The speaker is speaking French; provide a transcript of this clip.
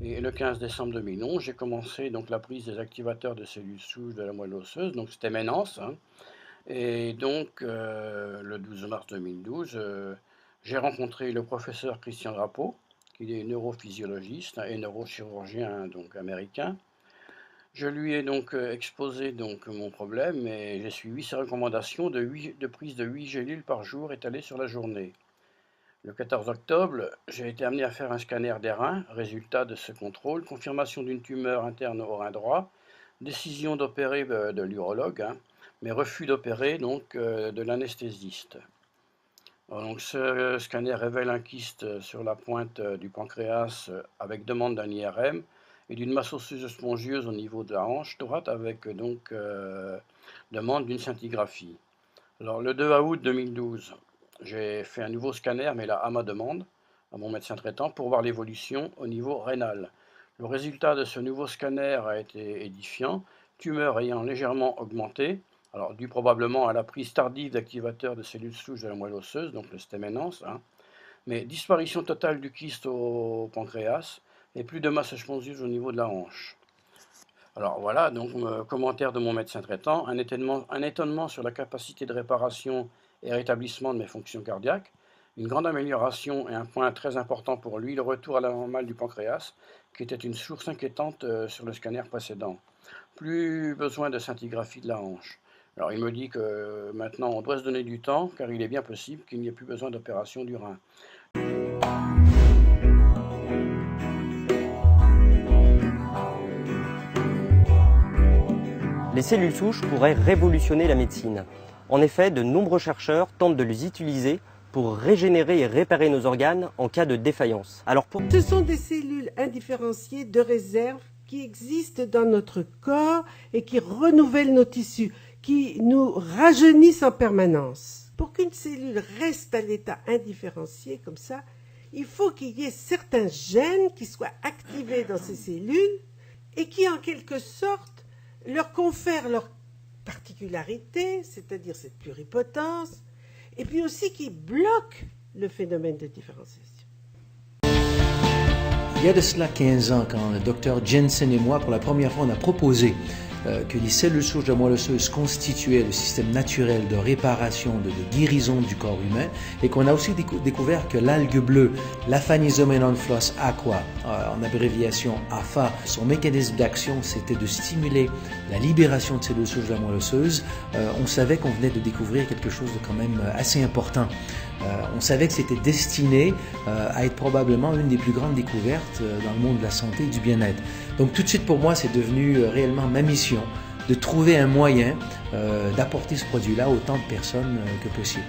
Et le 15 décembre 2011, j'ai commencé donc la prise des activateurs de cellules souches de la moelle osseuse, donc c'était Ménance, hein. Et donc le 12 mars 2012, j'ai rencontré le professeur Christian Drapeau, qui est neurophysiologiste et neurochirurgien donc américain. Je lui ai donc exposé donc mon problème et j'ai suivi ses recommandations de prise de 8 gélules par jour étalées sur la journée. Le 14 octobre, j'ai été amené à faire un scanner des reins. Résultat de ce contrôle, confirmation d'une tumeur interne au rein droit, décision d'opérer de l'urologue, hein, mais refus d'opérer donc de l'anesthésiste. Donc ce scanner révèle un kyste sur la pointe du pancréas avec demande d'un IRM et d'une masse osseuse spongieuse au niveau de la hanche droite avec donc demande d'une scintigraphie. Alors le 2 août 2012, j'ai fait un nouveau scanner, mais là à ma demande, à mon médecin traitant, pour voir l'évolution au niveau rénal. Le résultat de ce nouveau scanner a été édifiant, tumeur ayant légèrement augmenté, alors dû probablement à la prise tardive d'activateurs de cellules souches de la moelle osseuse, donc le stéménance, hein, mais disparition totale du kyste au pancréas et plus de masse spongieuse au niveau de la hanche. Alors voilà, donc commentaire de mon médecin traitant, un étonnement sur la capacité de réparation et rétablissement de mes fonctions cardiaques, une grande amélioration et un point très important pour lui, le retour à la normale du pancréas, qui était une source inquiétante sur le scanner précédent. Plus besoin de scintigraphie de la hanche. Alors il me dit que maintenant on doit se donner du temps, car il est bien possible qu'il n'y ait plus besoin d'opération du rein. Les cellules souches pourraient révolutionner la médecine. En effet, de nombreux chercheurs tentent de les utiliser pour régénérer et réparer nos organes en cas de défaillance. Ce sont des cellules indifférenciées de réserve qui existent dans notre corps et qui renouvellent nos tissus, qui nous rajeunissent en permanence. Pour qu'une cellule reste à l'état indifférencié comme ça, il faut qu'il y ait certains gènes qui soient activés dans ces cellules et qui, en quelque sorte, leur confèrent leur particularité, c'est-à-dire cette pluripotence, et puis aussi qui bloquent le phénomène de différenciation. Il y a de cela 15 ans, quand le docteur Jensen et moi, pour la première fois, on a proposé que les cellules souches de la moelle osseuse constituaient le système naturel de réparation, de guérison du corps humain, et qu'on a aussi découvert que l'algue bleue, l'Aphanisomenophlos aqua, en abréviation APHA, son mécanisme d'action, c'était de stimuler la libération de cellules souches de la moelle osseuse. On savait qu'on venait de découvrir quelque chose de quand même assez important. On savait que c'était destiné à être probablement une des plus grandes découvertes dans le monde de la santé et du bien-être. Donc tout de suite pour moi, c'est devenu réellement ma mission de trouver un moyen d'apporter ce produit-là à autant de personnes que possible.